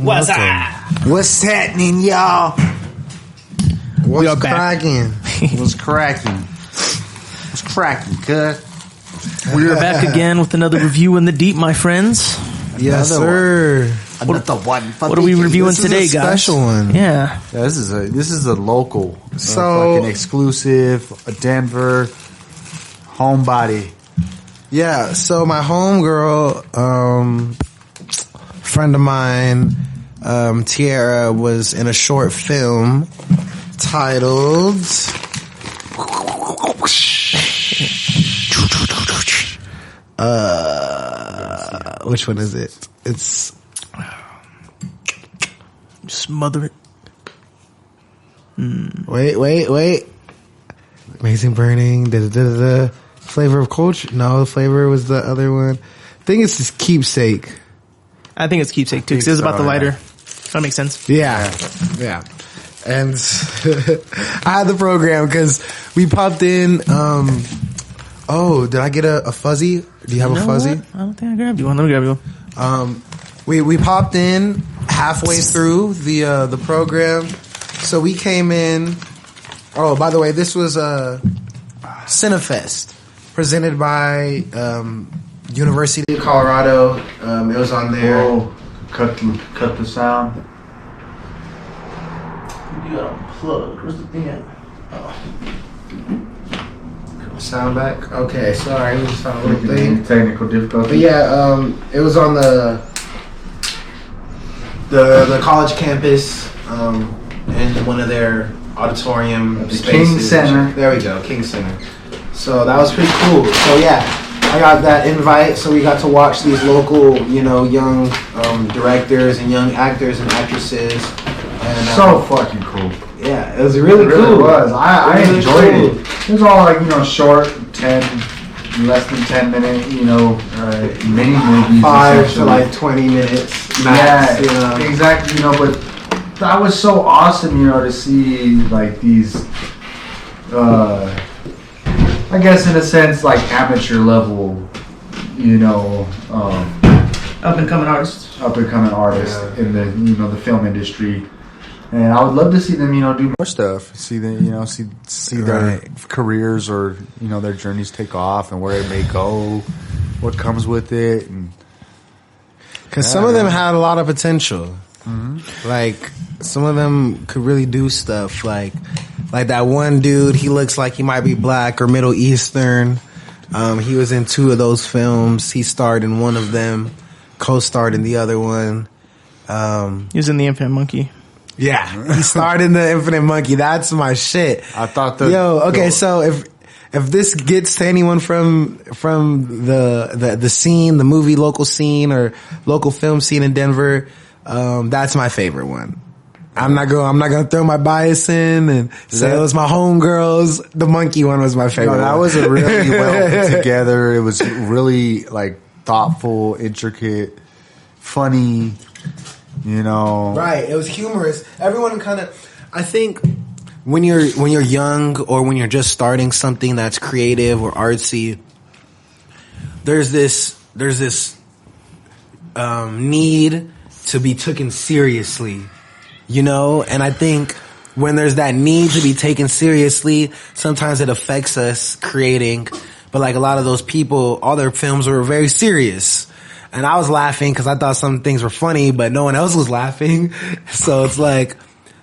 What's up? What's happening, y'all? What's cracking? What's cracking? What's cracking, cuz? We are back again with another review in the deep, my friends. Yes, sir. What are we reviewing today, guys? Special one. Yeah. This is a local, So like an exclusive, a Denver homebody. Yeah, so my homegirl, friend of mine, Tiara, was in a short film titled which one is it? It's Smother it. Wait. Amazing Burning, Flavor of Culture. No, the Flavor was the other one. I think it's just Keepsake. I think it's Keepsake too, because it was about the lighter. That makes sense. Yeah. And I had the program because we popped in. Oh, did I get a fuzzy? Do you have a fuzzy? What? I don't think I grabbed you one. Let me grab you one. We popped in halfway through the program, so we came in. Oh, by the way, this was Cinefest presented by University of Colorado. It was on there. Whoa. Cut the sound. You got unplugged. Where's the thing at? Sound back. Okay, sorry. We just found a little thing. Technical difficulty. But yeah, it was on the college campus in one of their auditorium spaces. King Center. There we go, King Center. So that was pretty cool. So yeah, I got that invite, so we got to watch these local, young directors and young actors and actresses. And, So fucking cool. Yeah, it was really cool. It was. I Really enjoyed cool. it. It was all like, short, less than 10 minute, mini movies. 5 to like 20 minutes max. Yeah, exactly. But that was so awesome, to see like these, I guess in a sense, like amateur level, Up and coming artists in the the film industry. And I would love to see them, do more stuff. See them, see their careers or their journeys take off and where it may go, what comes with it, and because some of them had a lot of potential. Mm-hmm. Like some of them could really do stuff. Like that one dude, he looks like he might be black or Middle Eastern. He was in 2 of those films. He starred in one of them, co-starred in the other one. He was in The Infinite Monkey. Yeah, he starred in The Infinite Monkey. That's my shit. I thought so if this gets to anyone from the scene, the movie local scene or local film scene in Denver, that's my favorite one. I'm not gonna throw my bias in and say it was my homegirls. The monkey one was my favorite. No, that was a really well put together. It was really like thoughtful, intricate, funny. Right? It was humorous. Everyone I think when you're young or when you're just starting something that's creative or artsy, there's this need to be taken seriously, and I think when there's that need to be taken seriously, sometimes it affects us creating. But like a lot of those people, all their films were very serious. And I was laughing because I thought some things were funny, but no one else was laughing. So it's like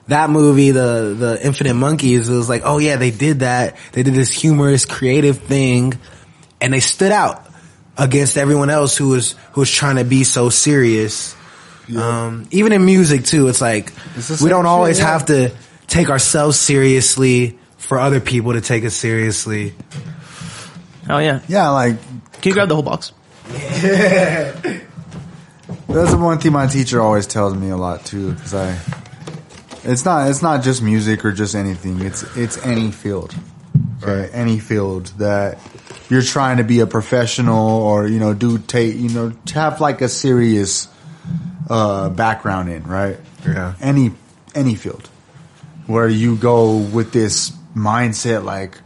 that movie, the Infinite Monkeys, it was like, oh yeah, they did that. They did this humorous, creative thing, and they stood out against everyone else who was trying to be so serious. Yeah. Even in music too, it's like we don't always have to take ourselves seriously for other people to take us seriously. Oh yeah. Yeah, like can you grab the whole box? Yeah. That's the one thing my teacher always tells me a lot too, because it's not just music or just anything. It's any field, okay? Right. Any field that you're trying to be a professional or have like a serious background in, right? Yeah. Any field where you go with this mindset like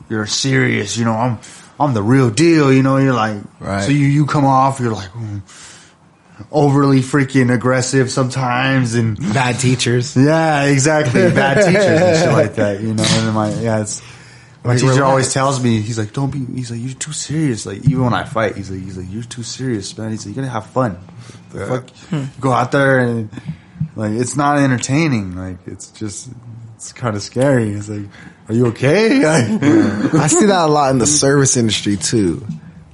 you're serious, I'm the real deal, you're like, right. So you come off, you're like, overly freaking aggressive sometimes, and Bad teachers. yeah, exactly, bad teachers and shit like that. You know, and my teacher always tells me, he's like, don't be. He's like, you're too serious. Like even when I fight, he's like, you're too serious, man. He's like, you're gonna have fun. Fuck, go out there and like it's not entertaining. Like it's kind of scary. It's like, are you okay? I see that a lot in the service industry too.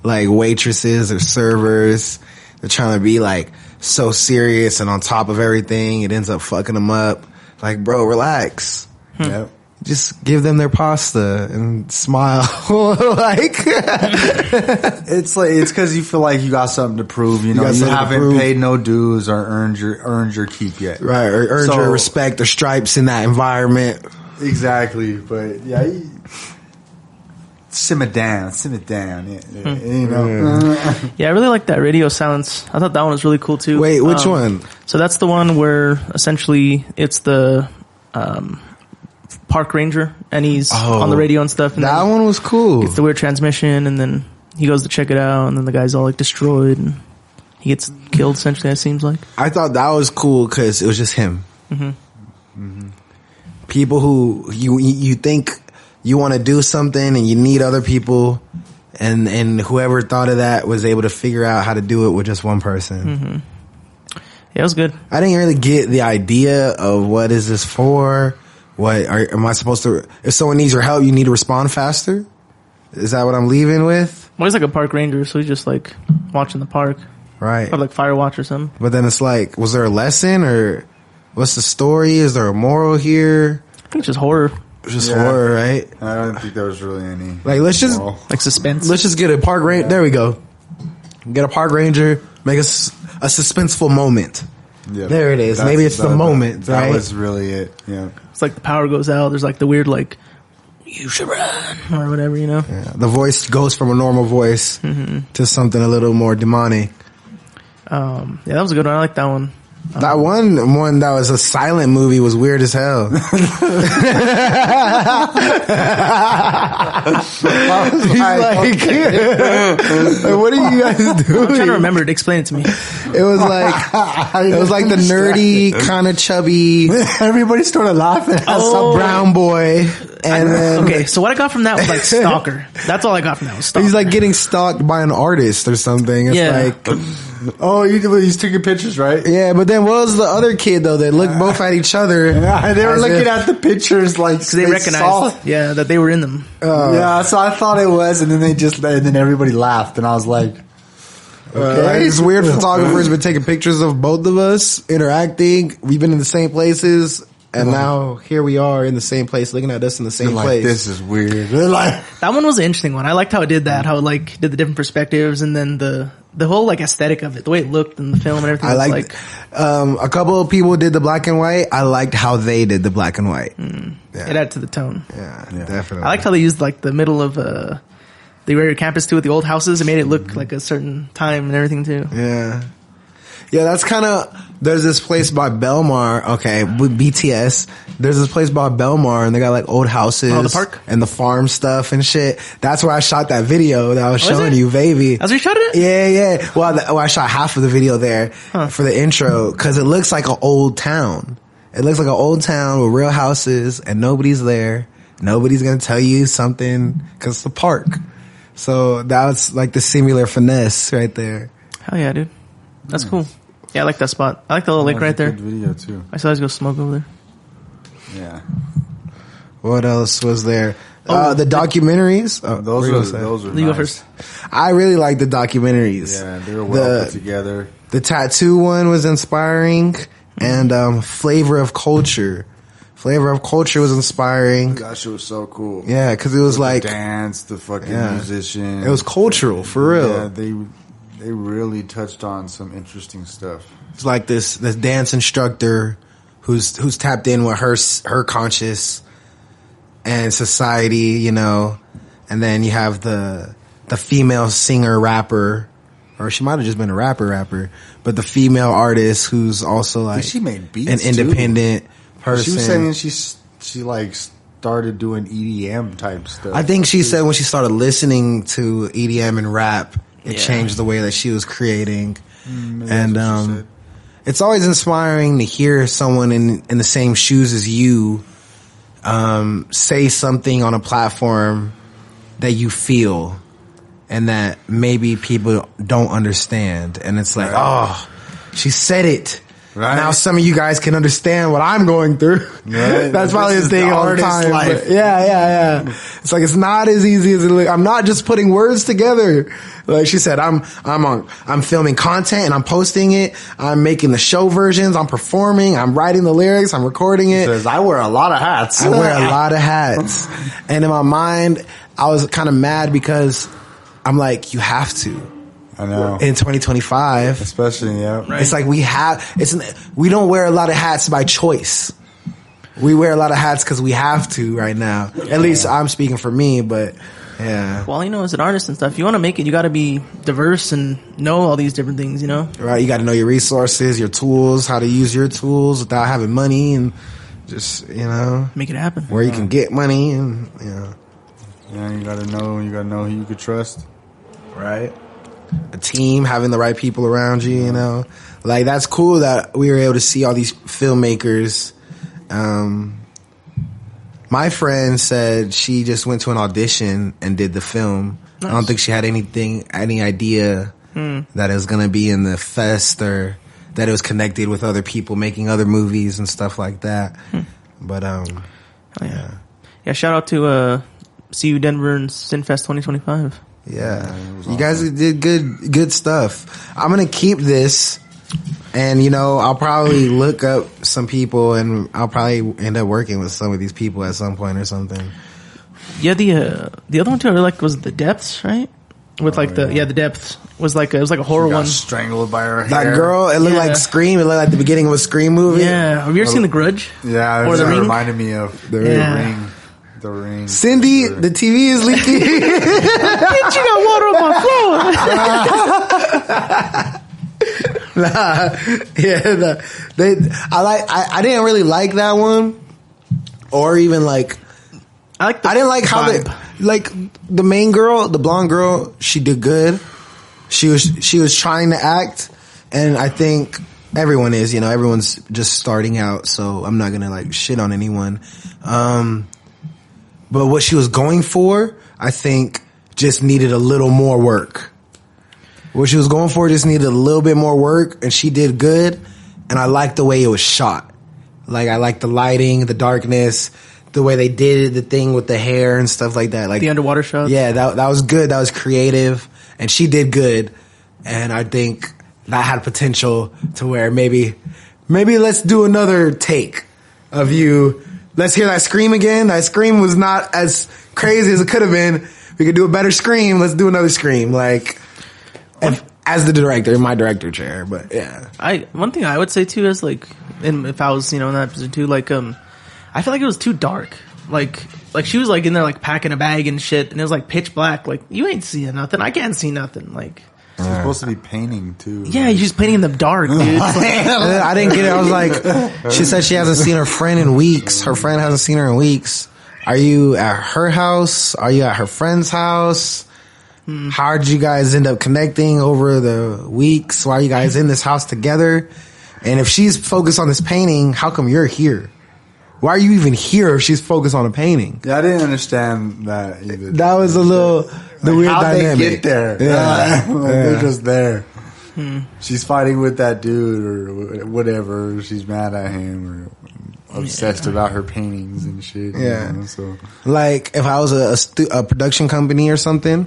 Like waitresses or servers, they're trying to be like so serious and on top of everything. It ends up fucking them up. Like, bro, relax. Yep. Just give them their pasta and smile. Like, it's because you feel like you got something to prove. You know, you haven't paid no dues or earned your keep yet, right? Or earned your respect or stripes in that environment. Exactly, but yeah, simmer down. You know. Yeah, I really like that radio silence. I thought that one was really cool too. Wait, which one? So that's the one where essentially it's the park ranger, and he's on the radio and stuff. And that one was cool. It's the weird transmission, and then he goes to check it out, and then the guy's all like destroyed, and he gets killed. Essentially, it seems like. I thought that was cool because it was just him. Mm-hmm. Mm-hmm. People who you think you want to do something, and you need other people, and whoever thought of that was able to figure out how to do it with just one person. Mm-hmm. Yeah, it was good. I didn't really get the idea of what is this for. Am I supposed to? If someone needs your help, you need to respond faster. Is that what I'm leaving with? Well, he's like a park ranger, so he's just like watching the park, right? Or like fire watch or something. But then it's like, was there a lesson or what's the story? Is there a moral here? I think it's just horror. It's just horror, right? I don't think there was really any. Like, let's just like suspense. Let's just get a park ranger. There we go. Get a park ranger. Make us a suspenseful moment. Yeah, there it is. Maybe it's the moment, right? That was really it. Yeah. It's like the power goes out. There's like the weird like, you should run or whatever, you know. Yeah. The voice goes from a normal voice to something a little more demonic. Yeah, that was a good one. I like that one. That one that was a silent movie was weird as hell. He's like, what are you guys doing? I'm trying to remember it. Explain it to me. It was like the nerdy, kind of chubby. Everybody started laughing. Some brown boy. And then, okay, so what I got from that was like stalker. That's all I got from that was stalker. He's like getting stalked by an artist or something. It's like, oh, he's taking pictures, right? Yeah, but then what was the other kid though? They looked both at each other. Yeah, they were looking at the pictures like they recognized, that they were in them. Yeah, so I thought it was, and then everybody laughed, and I was like, okay. These weird photographers been taking pictures of both of us interacting. We've been in the same places. And now here we are in the same place, looking at us in the same place. This is weird. Like, that one was an interesting one. I liked how it did that, how it like did the different perspectives, and then the whole like aesthetic of it, the way it looked in the film and everything. I liked a couple of people did the black and white. I liked how they did the black and white. Yeah. It added to the tone. Yeah, definitely. I liked how they used like the middle of the area campus too with the old houses. It made it look like a certain time and everything too. Yeah. Yeah, that's kind of, there's this place by Belmar, okay, with BTS, there's this place by Belmar, and they got like old houses. Oh, the park? And the farm stuff and shit. That's where I shot that video that I was showing you, baby. That's where you shot it? Yeah. Well, I shot half of the video there for the intro, cause it looks like an old town. It looks like an old town with real houses, and nobody's there. Nobody's gonna tell you something, cause it's the park. So that's like the singular finesse right there. Hell yeah, dude. That's cool. Yeah, I like that spot. I like the little lake right there. Good video too. I saw us go smoke over there. Yeah. What else was there? The documentaries. Those were You go nice. first. I really like the documentaries. Yeah, they were well put together. The tattoo one was inspiring, and Flavor of Culture. Flavor of Culture was inspiring. That shit was so cool. Yeah, because it was like the dance, the fucking musician. It was cultural for real. Yeah, they really touched on some interesting stuff. It's like this dance instructor who's tapped in with her conscious and society, you know, and then you have the female singer rapper, or she might have just been a rapper, but the female artist who's also like she made beats an independent person. She was saying she like started doing EDM type stuff. I think she said when she started listening to EDM and rap, it changed the way that she was creating. And it's always inspiring to hear someone in the same shoes as you say something on a platform that you feel and that maybe people don't understand. And it's like, oh, she said it. Right. Now some of you guys can understand what I'm going through. Right. That's probably the thing all the time. But yeah. It's like, it's not as easy as it looks. I'm not just putting words together. Like she said, I'm filming content and I'm posting it. I'm making the show versions. I'm performing. I'm writing the lyrics. I'm recording it. She says, I wear a lot of hats. I wear a lot of hats. And in my mind, I was kind of mad because I'm like, you have to. I know. In 2025. Especially, yeah. Right. It's like we don't wear a lot of hats by choice. We wear a lot of hats because we have to right now. At least I'm speaking for me, but yeah. Well, as an artist and stuff, if you want to make it, you got to be diverse and know all these different things, Right. You got to know your resources, your tools, how to use your tools without having money and just, make it happen. Where you can get money and, Yeah, you got to know who you could trust. Right. A team, having the right people around you, like that's cool that we were able to see all these filmmakers. My friend said she just went to an audition and did the film. Nice. I don't think she had any idea that it was going to be in the fest or that it was connected with other people making other movies and stuff like that. But, yeah. Shout out to, CU Denver Cinefest 2025. Yeah, you guys did good stuff. I'm gonna keep this, and I'll probably look up some people, and I'll probably end up working with some of these people at some point or something. Yeah, the other one too I really liked was The Depths, right? With the Depths was it was like a horror one. Strangled by her hair. That girl, it looked like Scream. It looked like the beginning of a Scream movie. Yeah, have you ever seen The Grudge? Yeah, or The Ring? Reminded me of The Ring. The Ring. Cindy, the TV is leaking. Bitch, you got water on my floor. I didn't really like that one, or even like. I didn't like how the main girl, the blonde girl, she did good. She was trying to act, and I think everyone is. Everyone's just starting out, so I'm not gonna shit on anyone. But what she was going for, I think, just needed a little more work. What she was going for just needed a little bit more work, and she did good. And I liked the way it was shot. I liked the lighting, the darkness, the way they did the thing with the hair and stuff like that. The underwater shots? Yeah, that was good. That was creative. And she did good. And I think that had potential to where maybe let's do another take of you. Let's hear that scream again. That scream was not as crazy as it could have been. We could do a better scream. Let's do another scream. As the director, in my director chair. But yeah. One thing I would say too is if I was, in that position too, I feel like it was too dark. Like she was in there packing a bag and shit, and it was pitch black. You ain't seeing nothing. I can't see nothing. She's supposed to be painting too. Yeah, she's painting in the dark, dude. I didn't get it. I was like, she said she hasn't seen her friend in weeks. Her friend hasn't seen her in weeks. Are you at her house? Are you at her friend's house? How did you guys end up connecting over the weeks? Why are you guys in this house together? And if she's focused on this painting, how come you're here? Why are you even here if she's focused on a painting? Yeah, I didn't understand that either. That was a little the weird how'd dynamic. They get there? Yeah. They're just there. She's fighting with that dude or whatever. She's mad at him or obsessed about her paintings and shit. Yeah. So if I was a production company or something,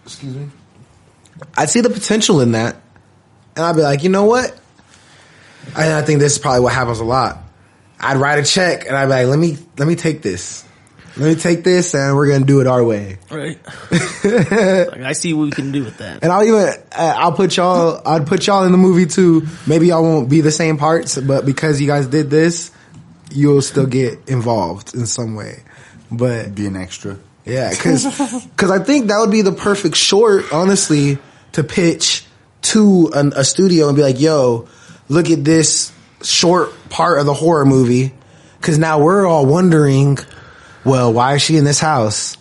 excuse me, I'd see the potential in that, and I'd be like, you know what? And I think this is probably what happens a lot. I'd write a check and I'd be like, let me take this. Let me take this and we're going to do it our way. Right. I see what we can do with that. And I'd put y'all in the movie too. Maybe y'all won't be the same parts, but because you guys did this, you'll still get involved in some way. But be an extra. Yeah. Cause I think that would be the perfect short, honestly, to pitch to a studio and be like, yo, look at this short part of the horror movie. Cause now we're all wondering, well, why is she in this house?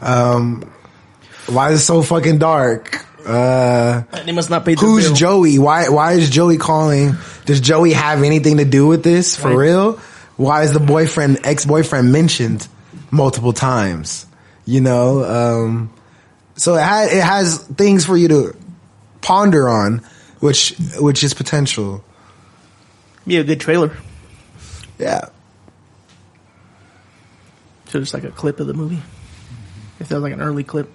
Why is it so fucking dark? They must not pay the Who's bill. Joey? Why is Joey calling? Does Joey have anything to do with this for real? Why is the ex-boyfriend mentioned multiple times? You know, so it has things for you to ponder on, which is potential. Be a good trailer. Yeah. So just like a clip of the movie. If there was like an early clip.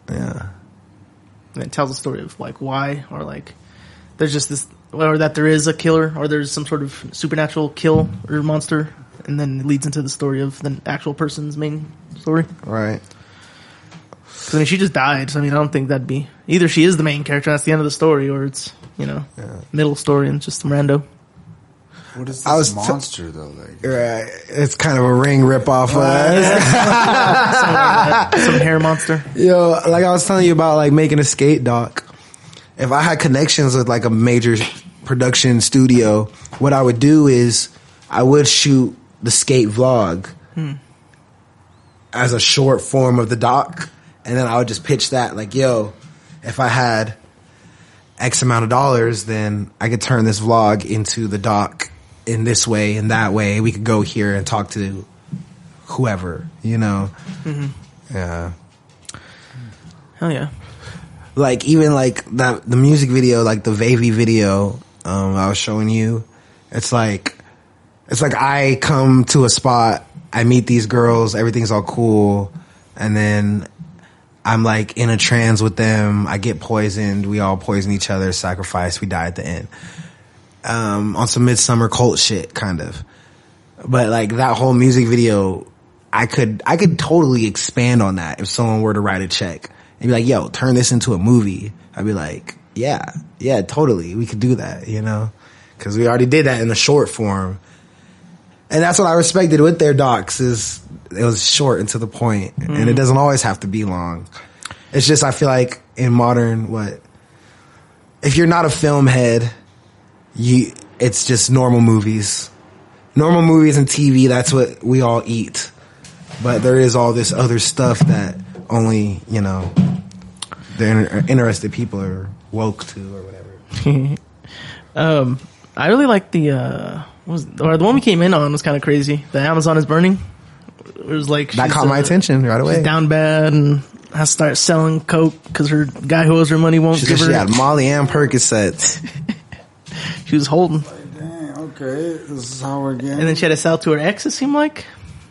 Yeah. And it tells a story of like why, or like there's just this, or that there is a killer, or there's some sort of supernatural kill or monster, and then it leads into the story of the actual person's main story. Right. Because I mean, she just died, so I mean, I don't think that'd be, either she is the main character, that's the end of the story, or it's, you know, middle story and it's just some rando. What is this monster though? Like, right. It's kind of a Ring ripoff. Some hair monster. Yo, like I was telling you about like making a skate doc. If I had connections with like a major production studio, what I would do is I would shoot the skate vlog as a short form of the doc, and then I would just pitch that like, yo, if I had X amount of dollars, then I could turn this vlog into the doc in this way and that way. We could go here and talk to whoever, you know. Yeah. Hell yeah. Like even like the music video, like the Vavy video I was showing you, it's like I come to a spot, I meet these girls, everything's all cool, and then I'm like in a trance with them, I get poisoned, we all poison each other, sacrifice, we die at the end. On some Midsummer cult shit, kind of. But like that whole music video, I could totally expand on that if someone were to write a check and be like, yo, turn this into a movie. I'd be like, yeah, totally. We could do that, you know? Cause we already did that in the short form. And that's what I respected with their docs, is it was short and to the point, and it doesn't always have to be long. It's just, I feel like in modern, if you're not a film head, it's just normal movies and TV. That's what we all eat. But there is all this other stuff that only, you know, the interested people are woke to or whatever. I really like the one we came in on was kind of crazy. The Amazon is burning. It was like that caught my attention right away. She's down bad and has to start selling coke because her guy who owes her money won't give her. She had Molly and Percocets. She was holding. like, dang, okay, this is how we're getting. And then she had to sell to her ex, it seemed like,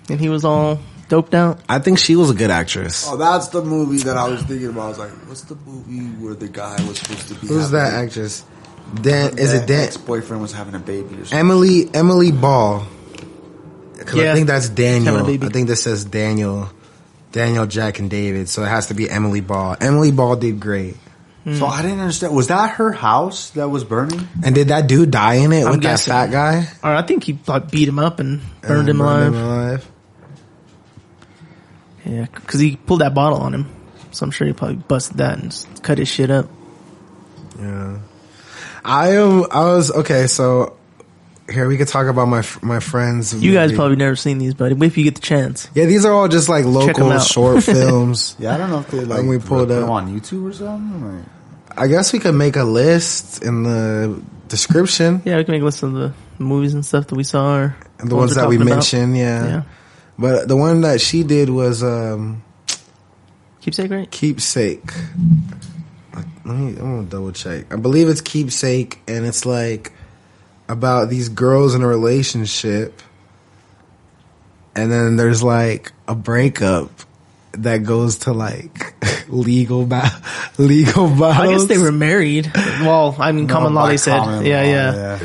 and he was all doped out. I think she was a good actress. Oh, that's the movie that I was thinking about. I was like, what's the movie where the guy was supposed to be? Who's that actress? Is it Dan? Ex-boyfriend was having a baby or something. Emily Ball. Cause Yeah. I think that's Daniel. Having a baby. I think this says Daniel, Jack, and David. So it has to be Emily Ball. Emily Ball did great. So I didn't understand. Was that her house that was burning? And did that dude die in it with guessing. that fat guy? Or I think he like, beat him up and burned him alive. Yeah, because he pulled that bottle on him. So I'm sure he probably busted that and just cut his shit up. Yeah. I was okay. So here we could talk about my friends. You guys probably never seen these, buddy. Wait if you get the chance. Yeah, these are all just like 'em local out. short films. Yeah, I don't know if they like And we pulled put up them on YouTube or something. Like, I guess we could make a list in the description. Yeah, we can make a list of the movies and stuff that we saw, or And the ones that we we're talking about. mentioned, Yeah. But the one that she did was Keepsake, right? Keepsake. I'm gonna double check. I believe it's Keepsake, and it's like about these girls in a relationship, and then there's like a breakup that goes to like legal battles. I guess they were married. Well, I mean, common law, by they said. common Yeah. law, Yeah,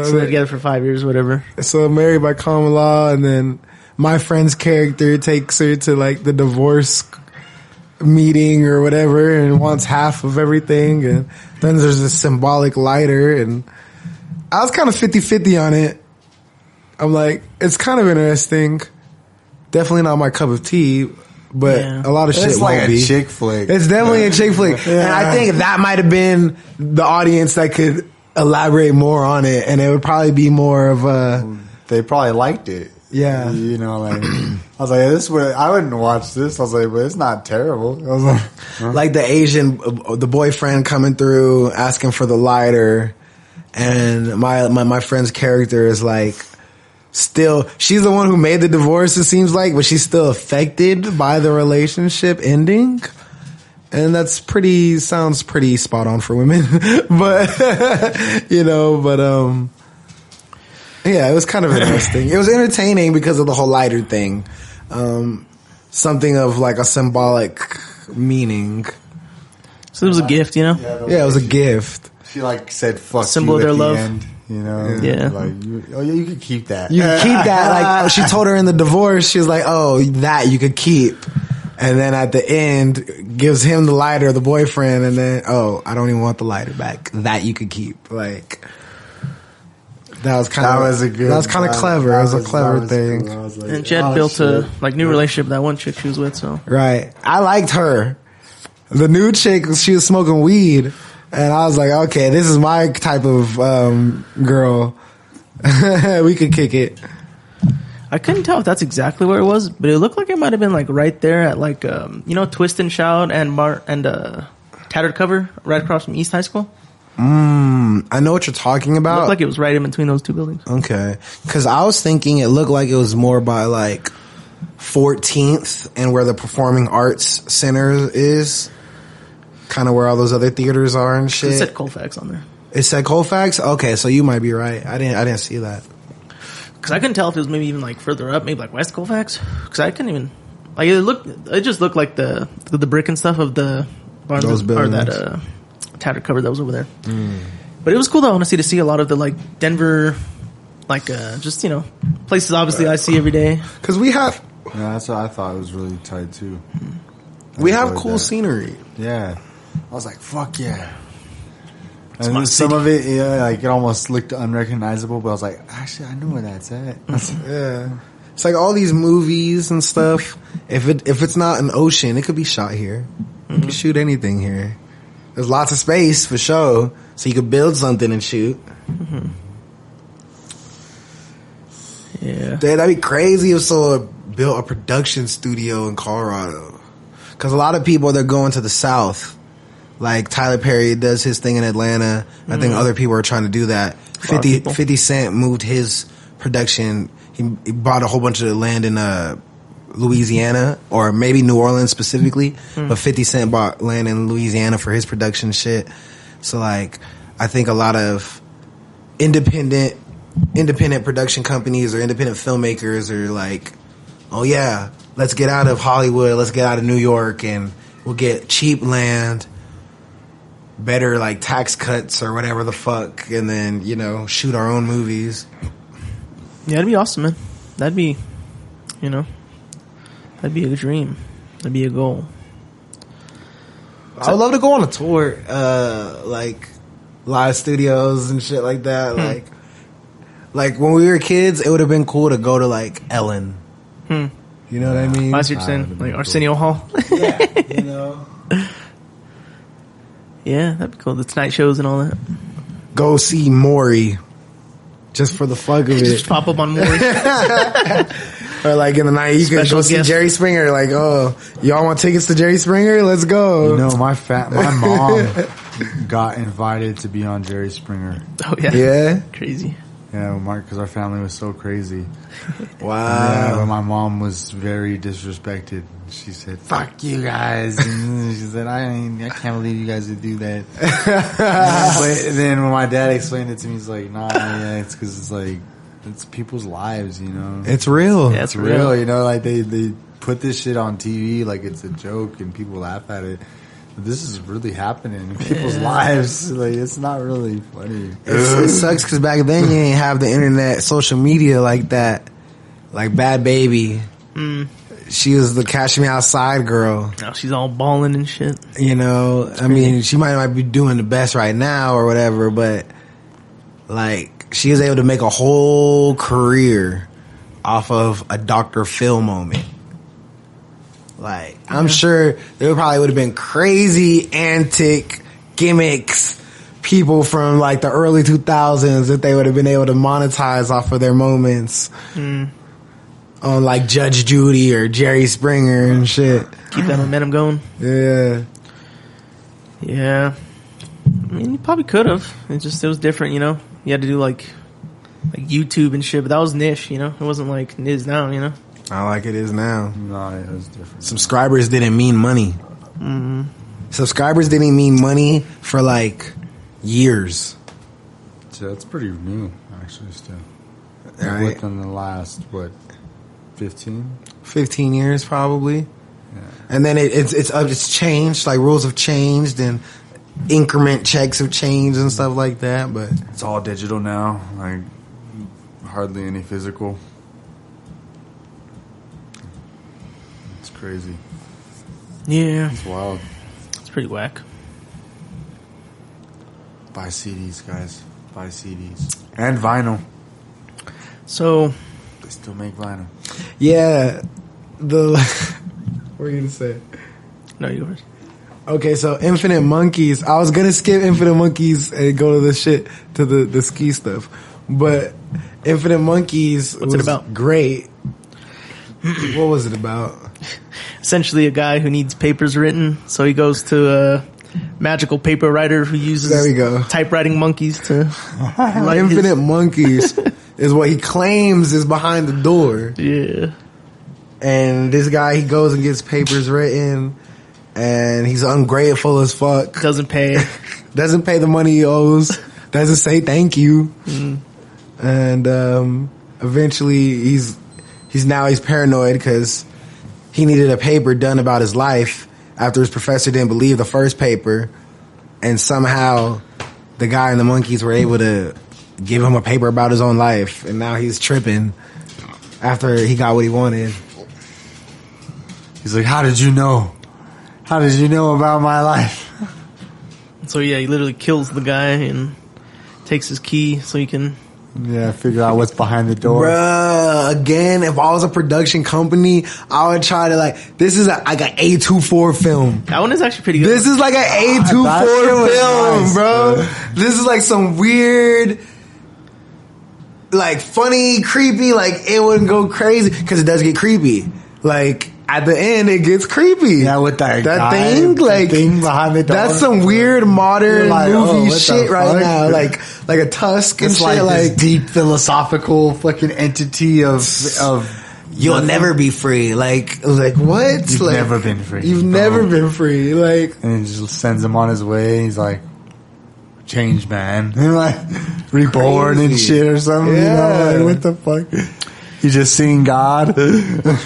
So they're together for 5 years, whatever. so married by common law, and then my friend's character takes her to like the divorce meeting or whatever and wants half of everything, and then there's a symbolic lighter, and I was kind of 50-50 on it. I'm like, it's kind of interesting. Definitely not my cup of tea, but Yeah. a lot of shit it's won't like be. a chick flick. It's definitely a chick flick. And I think that might have been the audience that could elaborate more on it, and it would probably be more of a... They probably liked it. Yeah. You know, like, I was like, I wouldn't watch this. I was like, but it's not terrible. I was like, huh? Like the Asian, the boyfriend coming through asking for the lighter, and my friend's character is like, still, she's the one who made the divorce, it seems like, but she's still affected by the relationship ending. And sounds pretty spot on for women. But, you know, yeah, it was kind of interesting. It was entertaining because of the whole lighter thing. Something of like a symbolic meaning. So it was a gift, you know? Yeah, it was a gift. She like said fuck Symbol you of their at the love. end, you know? Yeah. Like, you can keep that. You can keep that. Like, she told her in the divorce, she was like, oh, that you could keep. And then at the end, gives him the lighter, the boyfriend, and then, oh, I don't even want the lighter back. That you could keep. Like, that was kind of clever. It was a clever thing. Cool. Like, And she had built a new relationship with that one chick she was with, so. Right. I liked her. The new chick, she was smoking weed. And I was like, okay, this is my type of girl. We could kick it. I couldn't tell if that's exactly where it was, but it looked like it might have been like right there at like, you know, Twist and Shout and Tattered Cover right across from East High School. I know what you're talking It about. looked like it was right in between those two buildings. Okay. Cause I was thinking it looked like it was more by like 14th and where the Performing Arts Center is. Kind of where all those other theaters are and shit. It said Colfax on there. It said Colfax? Okay, so you might be right. I didn't see that. Because I couldn't tell if it was maybe even like further up, maybe like West Colfax. Because I couldn't even, like, it just looked like the brick and stuff of the Barnes Those or buildings. that Tattered Cover that was over there. But it was cool though, honestly, to see a lot of the like Denver, like just, you know, places obviously I see every day. Cause we have Yeah, that's what I thought. It was really tight too. we have enjoyed cool that. scenery. Yeah. I was like, fuck yeah. And then some of it, yeah, like it almost looked unrecognizable, but I was like, actually, I know where that's at. Yeah. It's like all these movies and stuff. If it's not an ocean, it could be shot here. You can shoot anything here. There's lots of space for sure, so you could build something and shoot. Yeah. Dude, that'd be crazy if someone built a production studio in Colorado. Because a lot of people, they're going to the South. Like Tyler Perry does his thing in Atlanta. I think other people are trying to do that. 50 Cent moved his production. He bought a whole bunch of land in Louisiana, or maybe New Orleans specifically. But 50 Cent bought land in Louisiana for his production shit. So like, I think a lot of independent production companies or independent filmmakers are like, oh yeah, let's get out of Hollywood, let's get out of New York, and we'll get cheap land, better like tax cuts or whatever the fuck, and then, you know, shoot our own movies. Yeah, that'd be awesome, man. That'd be, you know, that'd be a dream. That'd be a goal. I would love to go on a tour, like live studios and shit like that. Like when we were kids, it would have been cool to go to like Ellen. You know what I mean? I see what you're saying. Like Arsenio Hall. Yeah, you know. Yeah, that'd be cool. The Tonight shows and all that. Go see Maury. Just for the fuck of Just it. pop up on Maury. Or like in the night, you can Special go see guest. Jerry Springer. Like, oh, y'all want tickets to Jerry Springer? Let's go. You know, my mom got invited to be on Jerry Springer. Oh yeah. Yeah? Crazy. Yeah, because our family was so crazy. Wow. Yeah, but my mom was very disrespected. She said, "Fuck you guys," and she said, "I can't believe you guys would do that." But then when my dad explained it to me, he's like, "Nah, yeah, it's because it's like it's people's lives, you know. It's real. Yeah, It's real, you know. Like they put this shit on TV like it's a joke and people laugh at it. But this is really happening in people's lives. Like it's not really funny. It sucks because back then you ain't have the internet, social media like that. Like Bad Baby. She was the Cash Me Outside girl. Now she's all balling and shit. You know, I mean, she might be doing the best right now or whatever, but like she was able to make a whole career off of a Dr. Phil moment. Like, I'm sure there probably would have been crazy antic gimmicks, people from like the early 2000s that they would have been able to monetize off of their moments. on like Judge Judy or Jerry Springer and shit. Keep that momentum going. Yeah. Yeah. I mean, you probably could have. It was different, you know? You had to do like YouTube and shit, but that was niche, you know? It wasn't like it is now, you know? I like it is now. No, it was different. Subscribers didn't mean money. Mm-hmm. Subscribers didn't mean money for like years. So it's pretty new, actually, still. Right. Within the last, 15 years probably. Yeah. And then it's changed, like rules have changed and increment checks have changed and stuff like that, but It's all digital now, like hardly any physical. It's crazy. Yeah. It's wild. It's pretty whack. Buy CDs, guys. Buy CDs. And vinyl. So, They still make vinyl. yeah, what were you gonna say? no, yours. Okay, so Infinite Monkeys. I was gonna skip Infinite Monkeys and go to the ski stuff, but Infinite Monkeys What's it was about? great. What was it about? Essentially a guy who needs papers written, so he goes to a magical paper writer who uses There we go. typewriting monkeys to write Infinite Monkeys is what he claims is behind the door. Yeah. And this guy, he goes and gets papers written, and he's ungrateful as fuck. Doesn't pay. Doesn't pay the money he owes. Doesn't say thank you. And eventually, he's paranoid because he needed a paper done about his life after his professor didn't believe the first paper, and somehow the guy and the monkeys were able to give him a paper about his own life, and now he's tripping after he got what he wanted. He's like, how did you know? How did you know about my life? So yeah, he literally kills the guy and takes his key so he can. Yeah, figure out what's behind the door. Bruh, again, if I was a production company, I would try to this is like an A24 film. That one is actually pretty good. This is like an A24 That shit was film, nice, bro. bro. This is like some weird, like funny, creepy, like it wouldn't go crazy because it does get creepy. Like at the end, it gets creepy. Yeah, with that guy, thing, the like thing behind the door. that's some weird modern You're like, oh, movie what the shit right fuck? now. Like a Tusk and It's shit. like Like this deep philosophical fucking entity of you'll nothing. never be free. Like what? You've Like, never been free. You've bro. never been free. Like And he just sends him on his way. He's like, change, man. And like, reborn and Crazy. shit or something. Yeah. You know, like, what the fuck? You just seen God. man,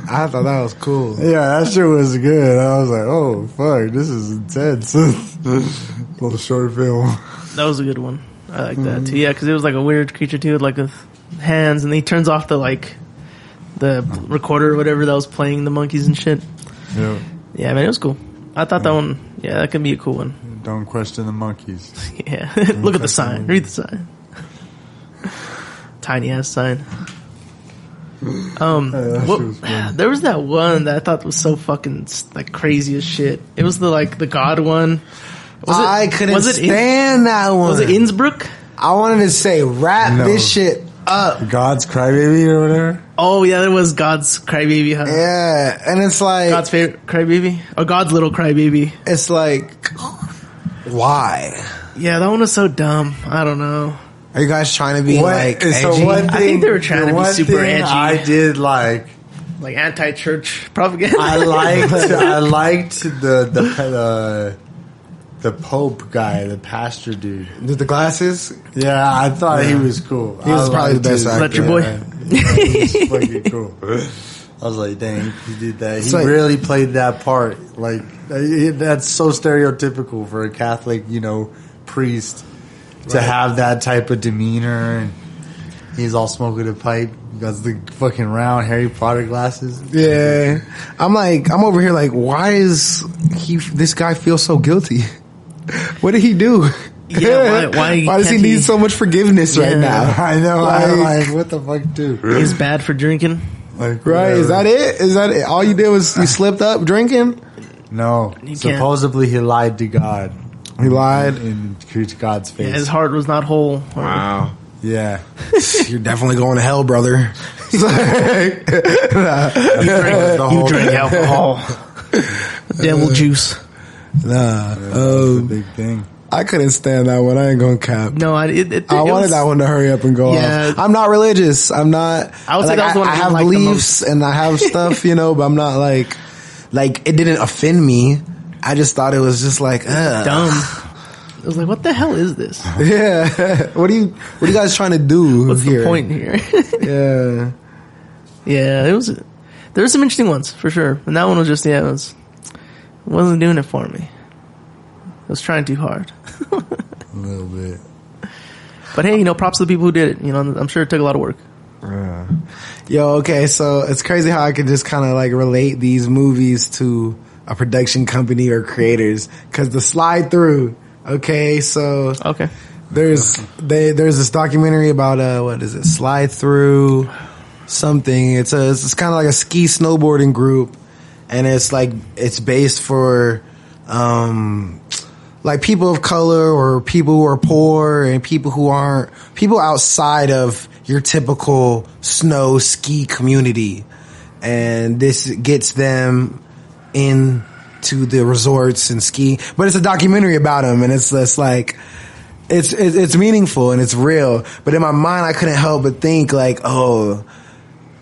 I thought that was cool. Yeah, that shit was good. I was like, oh, fuck, this is intense. Little short film. That was a good one. I like that too. Yeah, because it was like a weird creature too, with like with hands, and then he turns off the recorder or whatever that was playing the monkeys and shit. Yeah. Yeah, man, it was cool. I thought that one. Yeah, that could be a cool one. Don't question the monkeys. Yeah, look at the sign. Read the sign. Tiny ass sign. that shit was funny. There was that one that I thought was so fucking like crazy as shit. It was the God one. I couldn't stand that one. Was it Innsbruck? I wanted to say wrap No. this shit up. God's crybaby or whatever. Oh yeah, there was God's crybaby. Huh? Yeah, and it's like God's favorite crybaby or God's little crybaby. it's like why? Yeah, that one was so dumb. I don't know. Are you guys trying to be like edgy? I think they were trying to be super edgy. I did like Anti-church propaganda. I liked the Pope guy, the pastor dude. With the glasses? Yeah, I thought he was cool. He was probably the best actor. Is that your boy? He was fucking cool. I was like, dang, he did that. He like- really played that part. Like, that's so stereotypical for a Catholic, priest to have that type of demeanor. And he's all smoking a pipe. He got the fucking round Harry Potter glasses. Yeah. I'm over here like, why is this guy feel so guilty? What did he do? Yeah, why does he can't need so much forgiveness right Yeah. now? I know. Like- I'm like, what the fuck, dude? He's bad for drinking. Like, Right? Is that it? Is that it? All you did was you slipped up drinking? No. He can't. Supposedly he lied to God. He lied. In God's face. Yeah, his heart was not whole. Wow. Yeah. You're definitely going to hell, brother. You drink alcohol. Devil juice. That's a big thing. I couldn't stand that one. I ain't gonna cap. No, I wanted that one to hurry up and go off. I'm not religious. I'm not. I would say that was one I have beliefs and I have stuff, but I'm not like it didn't offend me. I just thought it was just like dumb. I was like, what the hell is this? Yeah. What are you guys trying to do? What's the point here? Yeah. Yeah, there were some interesting ones for sure. And that one was just, wasn't doing it for me. I was trying too hard. A little bit. But hey, props to the people who did it. I'm sure it took a lot of work. Okay, so it's crazy how I could just kind of like relate these movies to a production company or creators. Cause the slide through, okay. There's this documentary about, what is it? Slide Through something. It's kind of like a ski snowboarding group. And it's based for, like people of color or people who are poor and people outside of your typical snow ski community. And this gets them into the resorts and ski, but it's a documentary about them, and it's like, it's meaningful and it's real. But in my mind, I couldn't help but think like, oh,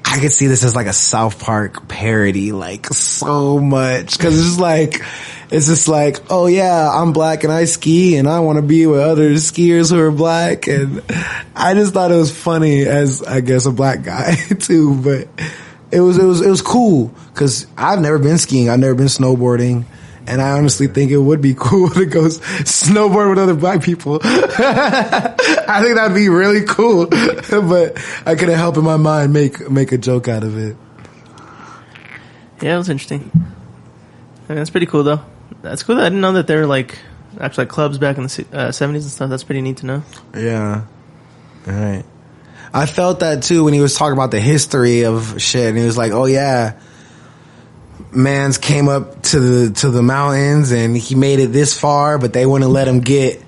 I could see this as like a South Park parody, like so much. Cause it's just like, oh yeah, I'm black and I ski and I want to be with other skiers who are black. And I just thought it was funny as, I guess, a black guy too, but it was cool. Cause I've never been skiing. I've never been snowboarding. And I honestly think it would be cool to go snowboard with other black people. I think that'd be really cool. But I couldn't help in my mind make a joke out of it. Yeah, it was interesting. I mean, that's pretty cool though. That's cool. I didn't know that there were actually clubs back in the 70s and stuff. That's pretty neat to know. Yeah. All right. I felt that too when he was talking about the history of shit. And he was like, oh yeah, mans came up to the mountains and he made it this far, but they wouldn't let him get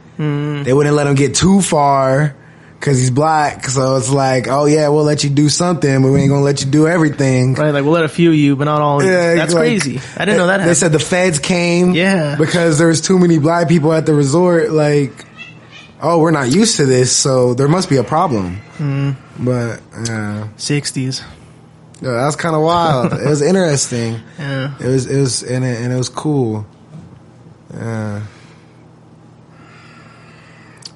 too far because he's black. So it's like, oh yeah, we'll let you do something, but we ain't gonna let you do everything. Right, like we'll let a few of you, but not all of you. Yeah, that's crazy. I didn't know that happened. They said the feds came because there was too many black people at the resort. Like, oh, we're not used to this, so there must be a problem. But 60s. Yeah, that's kind of wild. It was interesting. Yeah. It was and it was cool. Yeah.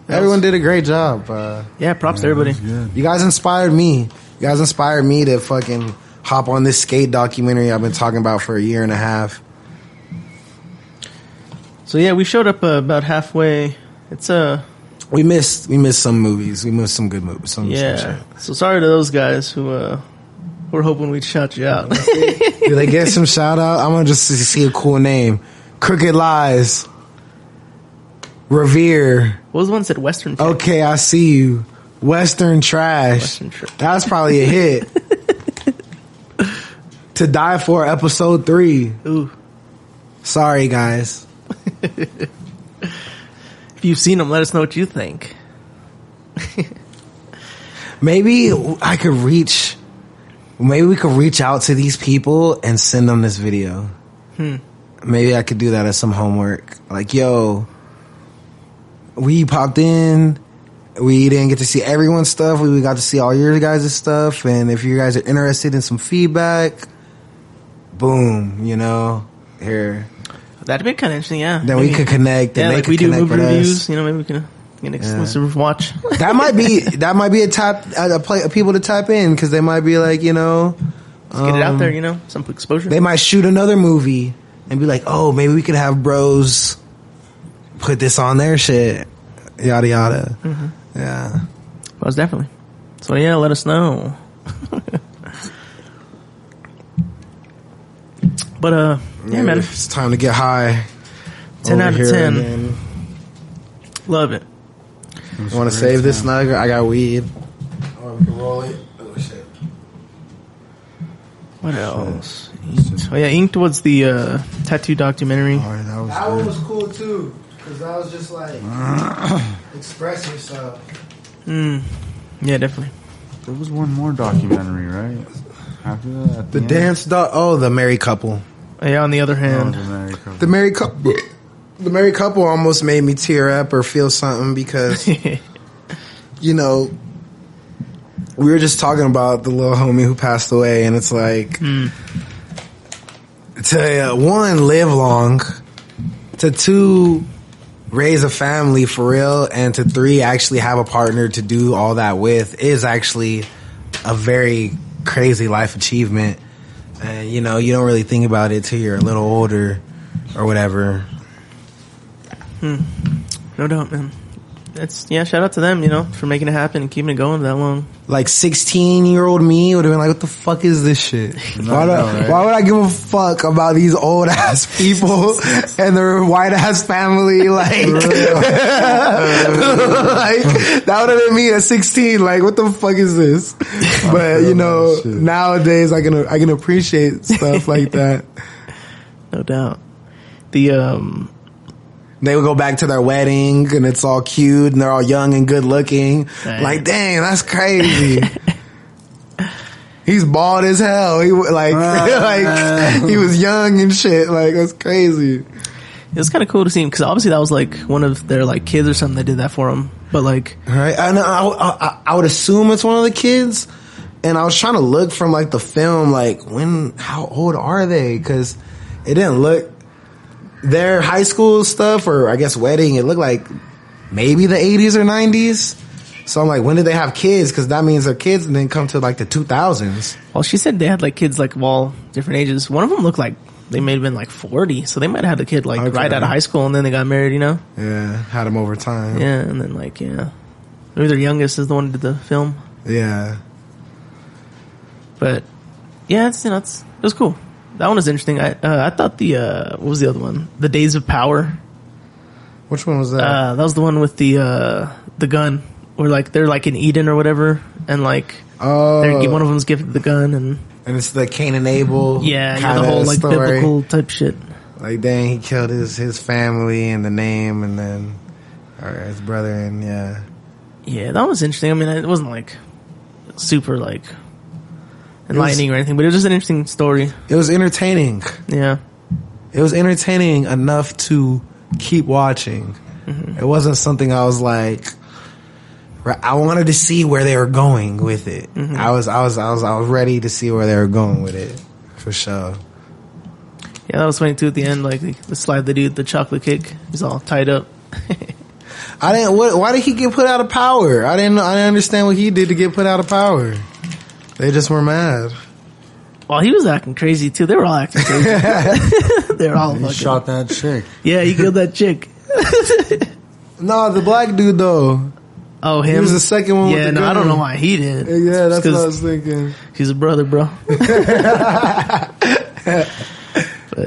Everyone did a great job. Props to everybody. You guys inspired me. You guys inspired me to fucking hop on this skate documentary I've been talking about for a year and a half. So yeah, we showed up about halfway. It's we missed some movies. We missed some good movies. Some shit. So sorry to those guys who we're hoping we'd shout you out. Did they get some shout out? I'm gonna just see a cool name. Crooked Lies. Revere. What was the one that said Western Trash? Okay, I see you. Western Trash. That's probably a hit. To Die For Episode 3. Ooh. Sorry, guys. If you've seen them, let us know what you think. Maybe we could reach out to these people and send them this video. Maybe I could do that as some homework. Like, yo, we popped in. We didn't get to see everyone's stuff. We got to see all your guys' stuff. And if you guys are interested in some feedback, boom, here. That'd be kind of interesting, yeah. Then we could connect. And they could we do connect movie with reviews. us. Maybe we can get an exclusive watch. That might be a people to tap in because they might be like, let's get it out there, some exposure. They might shoot another movie and be like, oh, maybe we could have bros put this on their shit, yada yada. Mm-hmm. Yeah, most definitely. So yeah, let us know. But yeah, man, it's time to get high. 10 out of 10. Again. Love it. You want to save this nugget? I got weed. Or we can roll it. Oh shit. What else? Oh yeah, Inked was the tattoo documentary. Oh, that one was cool too, because that was just like express yourself. Yeah, definitely. There was one more documentary, right? After that, at The end? dance the married couple. Yeah, on the other Oh, hand. the married couple. The married couple almost made me tear up or feel something because, you know, we were just talking about the little homie who passed away, and it's like, to one, live long, to two, raise a family for real, and to three, actually have a partner to do all that with is actually a very crazy life achievement. And, you know, you don't really think about it till you're a little older or whatever. No doubt, man. Shout out to them, you know, for making it happen and keeping it going that long. Like 16-year-old me would have been like, what the fuck is this shit? Why would I give a fuck about these old ass people and their white ass family? Like, like that would have been me at 16. Like, what the fuck is this? But you know, nowadays I can appreciate stuff like that. No doubt. They would go back to their wedding and it's all cute and they're all young and good looking. Dang. Like, dang, that's crazy. He's bald as hell. He like he was young and shit. Like, that's crazy. It was kind of cool to see him because obviously that was like one of their like kids or something that did that for him. But like, right? I would assume it's one of the kids. And I was trying to look from like the film, like how old are they? Because it didn't look. Their high school stuff, or I guess wedding, it looked like maybe the 80s or 90s. So I'm like, when did they have kids? Because that means their kids didn't come to like the 2000s. well, she said they had like kids like of all different ages. One of them looked like they may have been like 40, so they might have had a kid like right out of high school and then they got married, you know? Yeah, had them over time. Yeah, and then like, maybe their youngest is the one who did the film. Yeah. But yeah, it was cool. That one was interesting. I thought what was the other one? The Days of Power. Which one was that? That was the one with the gun, where like they're like in Eden or whatever, and like one of them's gifted the gun, and it's the Cain and Abel. Yeah, the whole like story. biblical type shit. Like, dang, he killed his family and the name, and then his brother, and yeah, that one was interesting. I mean, it wasn't like super like enlightening or anything, but it was just an interesting story. It was entertaining. Yeah. It was entertaining enough to keep watching. Mm-hmm. It wasn't something I was like, I wanted to see where they were going with it. Mm-hmm. I was ready to see where they were going with it, for sure. Yeah, that was funny too at the end, like the slide they do with the chocolate cake. He's all tied up. Why did he get put out of power? I didn't understand what he did to get put out of power. They just were mad. Well, he was acting crazy too. They were all acting crazy. They were all fucking. Shot that chick. Yeah, he killed that chick. No, the black dude though. Oh, him? He was the second one with the gun. I don't know why he did. Yeah, that's what I was thinking. He's a brother, bro. But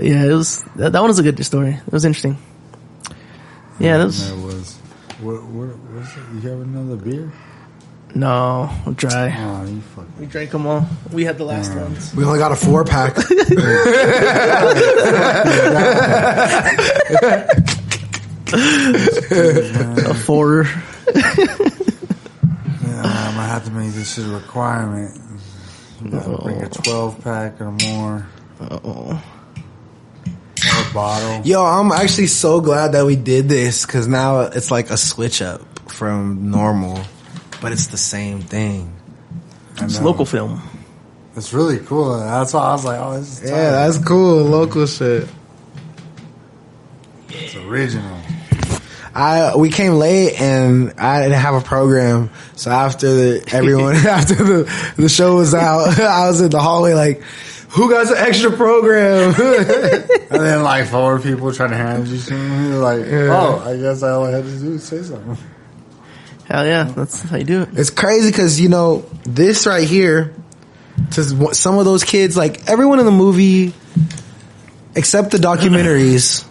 yeah, it was that one was a good story. It was interesting. Yeah, that was. What was it? You have another beer? No, we're dry. Oh, you fucking. We drank them all. We had the last ones. We only got a 4-pack. A 4. Yeah, I'm gonna have to make this shit a requirement. You gotta bring a 12-pack or more. Uh-oh. Or a bottle. Yo, I'm actually so glad that we did this, because now it's like a switch up from normal. But it's the same thing. It's local film. It's really cool. That's why I was like, oh, this is tight. Yeah, that's cool. Local shit. It's original. We came late and I didn't have a program. So after the show was out, I was in the hallway like, who got an extra program? And then like 4 people trying to hand you something. You're like, oh, I guess all I had to do is say something. Hell yeah, that's how you do it. It's crazy because, you know, this right here, to some of those kids, like everyone in the movie, except the documentaries,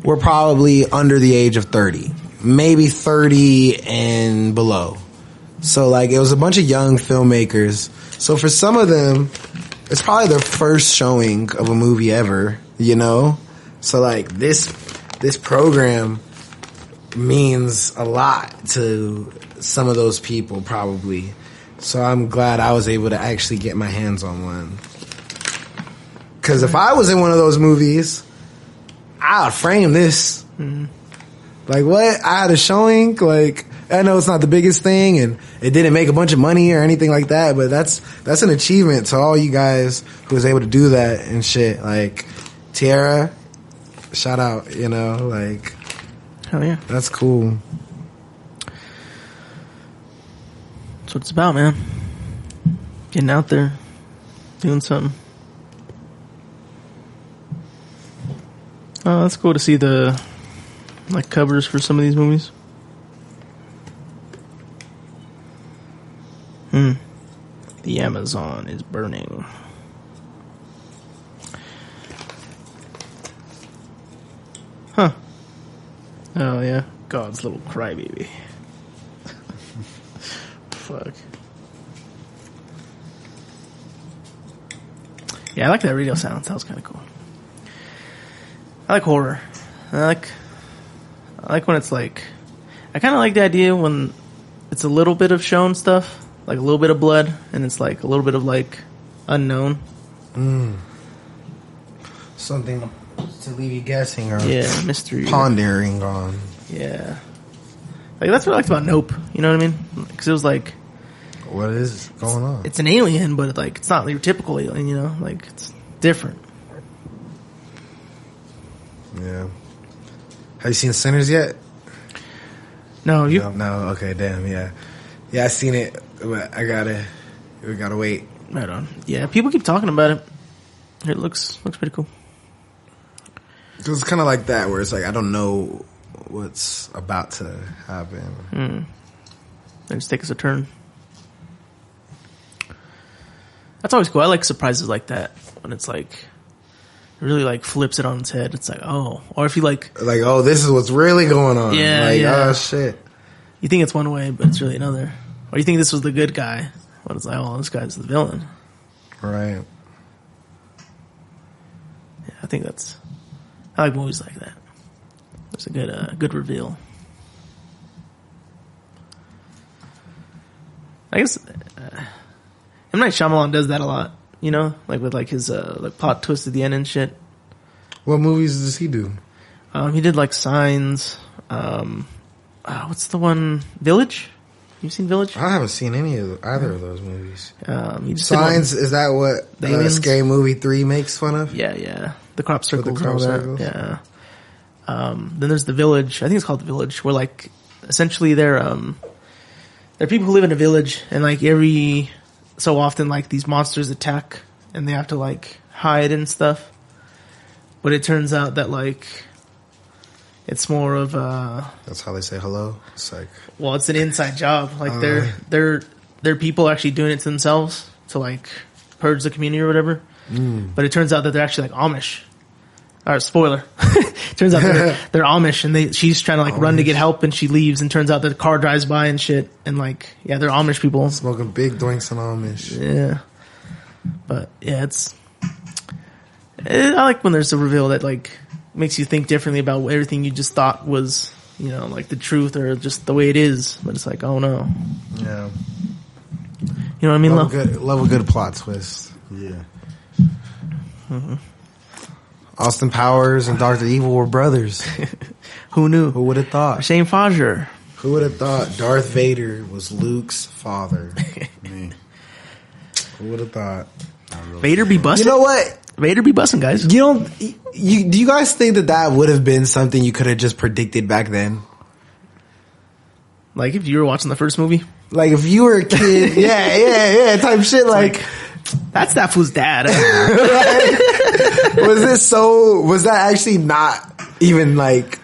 were probably under the age of 30. Maybe 30 and below. So, like, it was a bunch of young filmmakers. So for some of them, it's probably their first showing of a movie ever, you know? So, like, this program means a lot to some of those people, probably. So I'm glad I was able to actually get my hands on one. Because if I was in one of those movies, I would frame this. Mm-hmm. Like, what? I had a showing? Like, I know it's not the biggest thing, and it didn't make a bunch of money or anything like that, but that's an achievement to all you guys who was able to do that and shit. Like, Tiara, shout out, you know, like... Hell yeah. That's cool. That's what it's about, man. Getting out there, doing something. Oh, that's cool to see the like covers for some of these movies. The Amazon is burning. Huh. Oh yeah, God's little crybaby. Fuck. Yeah, I like that radio sound. That was kind of cool. I like horror. I like when it's like... I kind of like the idea when it's a little bit of shown stuff, like a little bit of blood, and it's like a little bit of like unknown. Something to leave you guessing or mystery, pondering on. Yeah, like that's what I liked about Nope. You know what I mean? Because it was like, what is going on? It's an alien, but like it's not your typical alien. You know, like it's different. Yeah. Have you seen Sinners yet? No, you? No. Okay, damn. Yeah, I seen it, but we gotta wait. Right on. Yeah, people keep talking about it. It looks pretty cool. It's kind of like that, where it's like I don't know what's about to happen. They just take us a turn. That's always cool. I like surprises like that when it's like. Really like flips it on its head. It's like, oh, or if you like, oh, this is what's really going on. Yeah, like, yeah. Oh shit. You think it's one way, but it's really another. Or you think this was the good guy, but it's like, oh, this guy's the villain. Right. Yeah, I think I like movies like that. It's a good reveal. I guess M. Night Shyamalan does that a lot. You know, like with like his like plot twist at the end and shit. What movies does he do? He did like Signs. What's the one? Village. You seen Village? I haven't seen either of those movies. He just Signs, is that what Scary Movie 3 makes fun of? Yeah. The crop circles. The crop circles. Yeah. Then there's The Village. I think it's called The Village, where like essentially they're people who live in a village, and like every so often like these monsters attack and they have to like hide and stuff. But it turns out that like it's more of that's how they say hello. It's like, well, it's an inside job. Like they're people actually doing it to themselves to like purge the community or whatever. But it turns out that they're actually like Amish. Alright, spoiler. Turns out they're Amish, and she's trying to like run to get help, and she leaves, and turns out that the car drives by and shit, and like, yeah, they're Amish people. Smoking big doinks on Amish. Yeah. But yeah, I like when there's a reveal that like makes you think differently about everything you just thought was, you know, like the truth or just the way it is. But it's like, oh no. Yeah. You know what I mean? Love a good plot twist. Yeah. Mm-hmm. Austin Powers and Dr. Evil were brothers. Who knew? Who would have thought? Shane Foster. Who would have thought Darth Vader was Luke's father? Me. Who would have thought? Vader be busting. You know what? Vader be busting, guys. Do you guys think that would have been something you could have just predicted back then? Like if you were watching the first movie? Like if you were a kid, yeah, type shit. Like that's that fool's dad. Was that actually not even like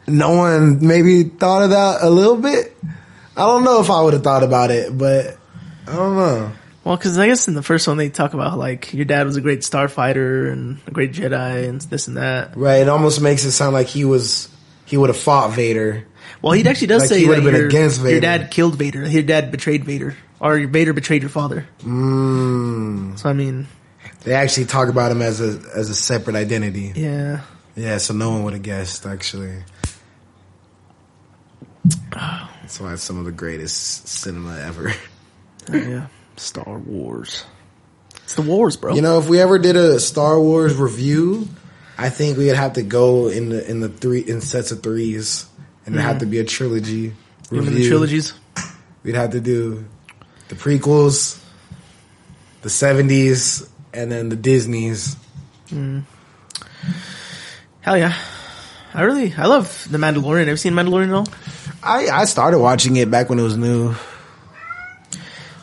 no one maybe thought of that a little bit? I don't know if I would have thought about it, but I don't know. Well, because I guess in the first one they talk about like your dad was a great starfighter and a great Jedi and this and that. Right. It almost makes it sound like he would have fought Vader. Well, he actually does say he would that have been against Vader. Your dad killed Vader. Your dad betrayed Vader. Or Vader betrayed your father. So, I mean... They actually talk about him as a separate identity. Yeah. Yeah, so no one would have guessed, actually. That's why it's some of the greatest cinema ever. Oh, yeah. Star Wars. It's the wars, bro. You know, if we ever did a Star Wars review, I think we'd have to go in sets of threes, and it'd have to be a trilogy review. The trilogies. We'd have to do the prequels, the 70s, and then the Disneys. Hell yeah. I love The Mandalorian. Ever seen Mandalorian at all? I started watching it back when it was new.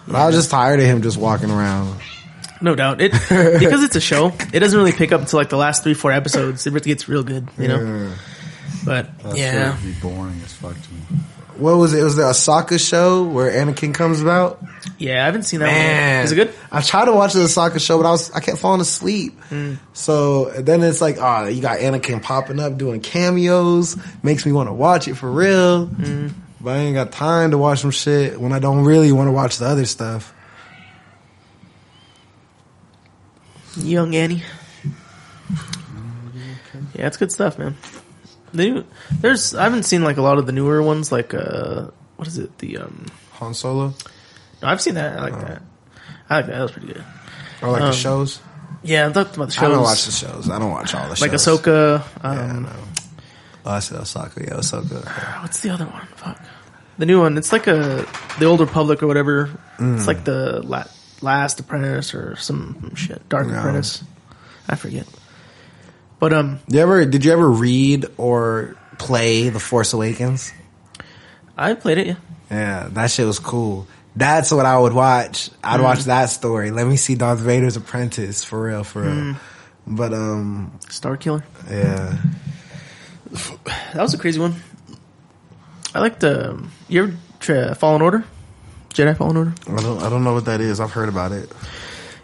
But I was just tired of him just walking around. No doubt. Because it's a show, it doesn't really pick up until like the last 3-4 episodes. It gets real good, you know? But, That would be boring as fuck to me. What was it? Was there a Ahsoka show where Anakin comes about? Yeah, I haven't seen that one Man. yet. Is it good? I tried to watch the Ahsoka show, but I kept falling asleep. So then it's like, oh, you got Anakin popping up doing cameos. Makes me want to watch it for real. But I ain't got time to watch some shit when I don't really want to watch the other stuff. Young Annie. Yeah, it's good stuff, man. I haven't seen like a lot of the newer ones, like what is it? The Han Solo? No, I've seen that. I like that. That was pretty good. Or like the shows? Yeah, I'm talking about the shows. I don't watch the shows. I don't watch all the shows. Like Ahsoka. Oh, I said Ahsoka. Yeah, Ahsoka. What's the other one? Fuck. The new one. It's like the Old Republic or whatever. It's like the Last Apprentice or some shit. Dark Apprentice. I forget. But did you ever read or play The Force Awakens? I played it, yeah. Yeah, that shit was cool. That's what I would watch. I'd watch that story. Let me see Darth Vader's apprentice, for real. But Star Killer. Yeah. That was a crazy one. I liked you ever try Fallen Order? Jedi Fallen Order? I don't know what that is. I've heard about it.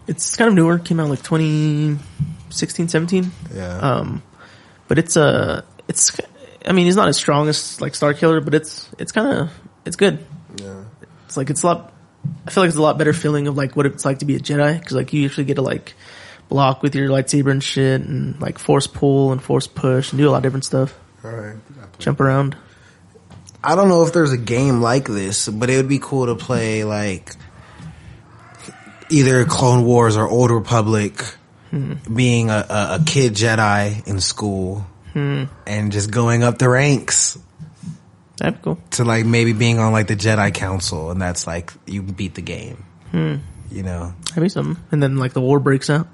It's kind of newer. Came out like 2016, 17. Yeah. But it's I mean, it's not as strong as like Star Killer, but it's good. Yeah. It's like, I feel like it's a lot better feeling of like what it's like to be a Jedi. Cause like you usually get to like block with your lightsaber and shit and like force pull and force push and do a lot of different stuff. All right. Jump around. I don't know if there's a game like this, but it would be cool to play like either Clone Wars or Old Republic, being a kid Jedi in school and just going up the ranks. That'd be cool. To like maybe being on like the Jedi Council, and that's like you beat the game. You know, That'd be something. And then like the war breaks out.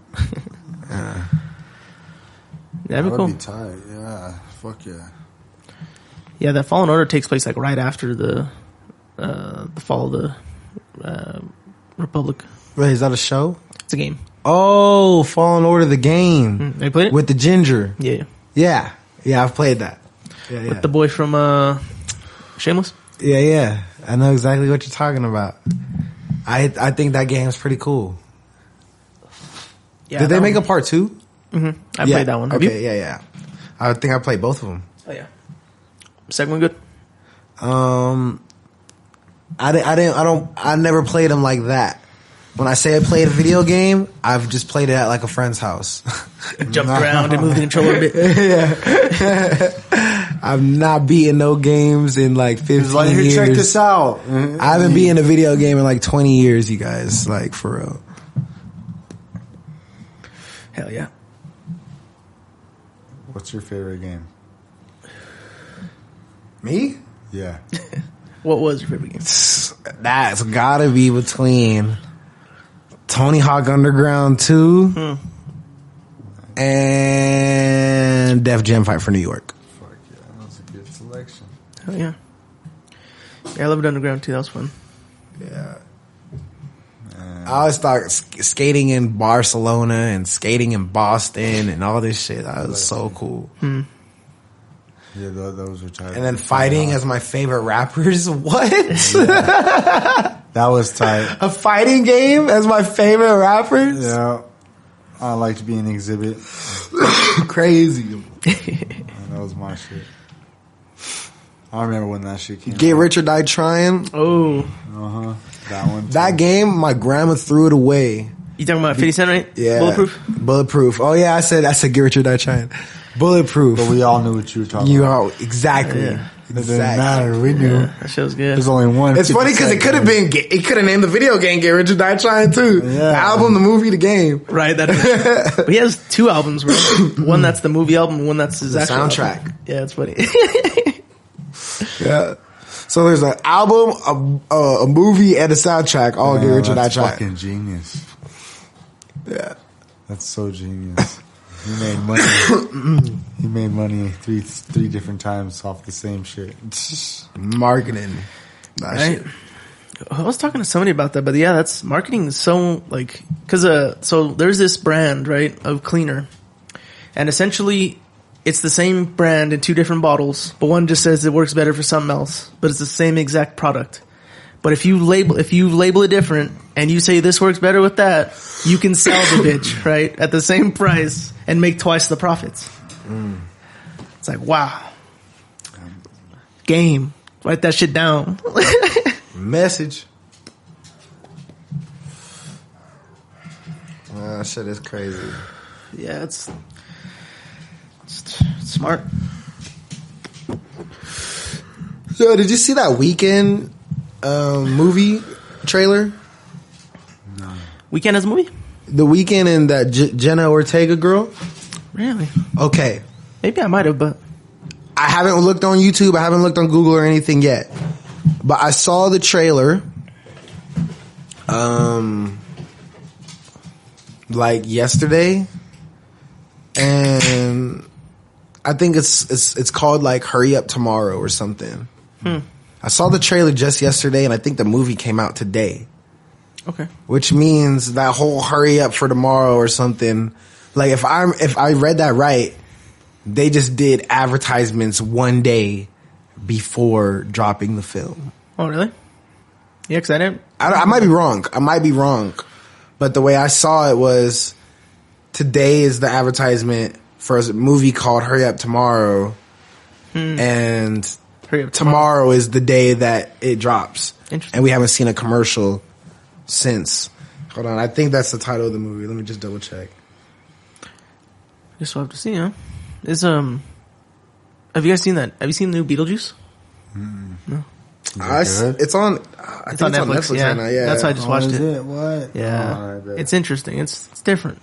That'd be cool. That'd be tight. Yeah. Fuck yeah. Yeah, that Fallen Order takes place like right after the fall of the Republic. wait, is that a show? It's a game. Oh, Fallen Order, the game. Have you played it? With the ginger. Yeah. Yeah, I've played that. Yeah, With the boy from Shameless. Yeah. I know exactly what you're talking about. I think that game's pretty cool. Yeah, Did they make a part 2? I played that one. Have Okay, you? yeah. I think I played both of them. Oh yeah. Second one good. I never played them like that. When I say I played a video game, I've just played it at like a friend's house. Jumped around and moved the controller a bit. I've not beaten no games in like 15 years. Check this out. I haven't beaten a video game in like 20 years, you guys. Like, for real. Hell yeah. What's your favorite game? Me? Yeah. What was your favorite game? That's gotta be between Tony Hawk Underground 2 and Def Jam Fight for New York. Fuck yeah, that was a good selection. Hell yeah. Yeah, I loved Underground too. That was fun. Yeah. I always thought skating in Barcelona and skating in Boston and all this shit, that was so cool. Yeah, those were tight. And then fighting as my favorite rappers. What? Yeah. That was tight. A fighting game as my favorite rappers? Yeah. I liked being Exhibit. Crazy. That was my shit. I remember when that shit came Get out. Rich or Die Trying. Oh. Uh-huh. That one too. That game, my grandma threw it away. You talking about 50 Cent, right? Yeah. Bulletproof? Oh yeah, I said Get Rich or Die Trying. Bulletproof. But we all knew what you were talking about. Exactly. Yeah. It didn't matter. We knew. Yeah, that shit was good. There's only one. It's funny because it could have been. It could have named the video game "Get Rich or Die Trying" too. Yeah. The album, the movie, the game. Right. But he has 2 albums, bro. One that's the movie album, one that's his actual soundtrack. album. Yeah, it's funny. Yeah. So there's an album, a movie, and a soundtrack. All Get Rich or Die That's Trying. fucking genius. Yeah. That's so genius. He made money. He made money three different times off the same shit. Marketing. That Right. shit. I was talking to somebody about that, but yeah, that's marketing is so like, cause, so there's this brand, right, of cleaner, and essentially it's the same brand in 2 different bottles, but one just says it works better for something else, but it's the same exact product. But if you label it different and you say this works better with that, you can sell the bitch, right, at the same price and make twice the profits. It's like, wow. Game. Write that shit down. Message. That shit is crazy. Yeah, it's smart. Yo, did you see that Weekend movie trailer? Weekend as a movie? The Weekend and that Jenna Ortega girl? Really? Okay. Maybe I might have, but I haven't looked on YouTube. I haven't looked on Google or anything yet. But I saw the trailer, like yesterday, and I think it's called like Hurry Up Tomorrow or something. I saw the trailer just yesterday, and I think the movie came out today. okay. Which means that whole hurry up for tomorrow or something. Like if I read that right, they just did advertisements one day before dropping the film. Oh, really? Yeah, because I didn't. I might be wrong. But the way I saw it was today is the advertisement for a movie called Hurry Up Tomorrow. And Hurry Up tomorrow is the day that it drops. Interesting. And we haven't seen a commercial since. Hold on. I think that's the title of the movie. Let me just double check. Guess we'll have to see, huh? Have you guys seen that? Have you seen the new Beetlejuice? No. It's on. I think it's on Netflix yeah. right now. Yeah, That's why I just watched is it. What? Yeah, Oh, I bet. it's interesting. It's different.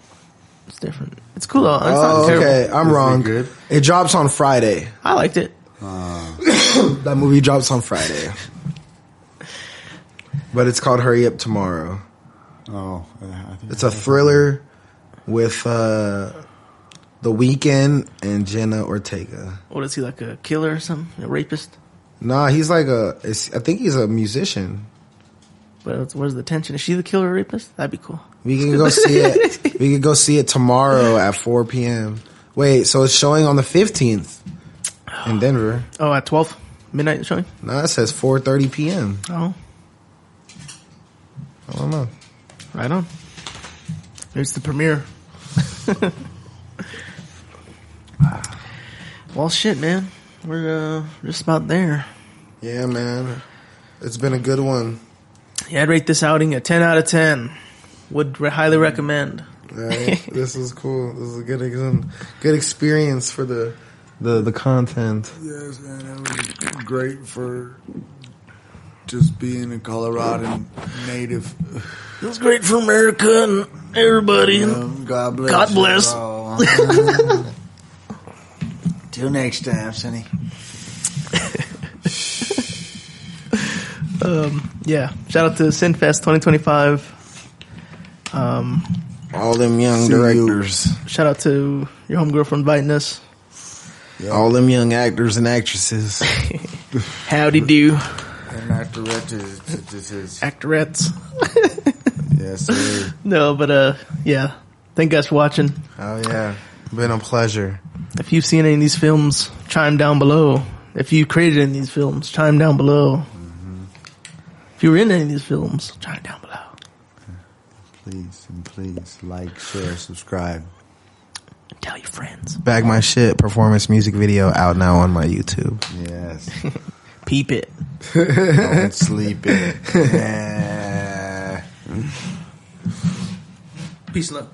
It's different. It's cool though. It's Oh, not terrible. okay. I'm Is it wrong. good? It drops on Friday. I liked it. That movie drops on Friday. But it's called Hurry Up Tomorrow. Oh, I think It's a thriller with The Weeknd and Jenna Ortega. What is he, like a killer or something? A rapist? Nah, he's like I think he's a musician. But where's the tension? Is she the killer or rapist? That'd be cool. We can go see it. We can go see it tomorrow at 4 p.m. Wait, so it's showing on the 15th in Denver. Oh, at 12 midnight showing. No, it says 4:30 p.m. Oh, I don't know. right on. It's the premiere. Well, shit, man. We're just about there. Yeah, man. It's been a good one. Yeah, I'd rate this outing a 10 out of 10. Would highly recommend. Right? This is cool. This is a good experience for the content. Yes, man, that was great for just being a Coloradan native. It was great for America and everybody. God bless. God you bless. all. Till next time, Sonny. Yeah, shout out to Cinefest 2025. All them young See you. directors. Shout out to your homegirl for inviting us. All them young actors and actresses. Howdy do. And after that is Actorettes. yes, sir. No, but yeah. Thank you guys for watching. Oh yeah. Been a pleasure. If you've seen any of these films, chime down below. If you created any of these films, chime down below. If you were in any of these films, chime down below. Please like, share, subscribe. And tell your friends. Bag My Shit performance music video out now on my YouTube. Yes. Peep it. Don't sleep it. Yeah. Peace and love.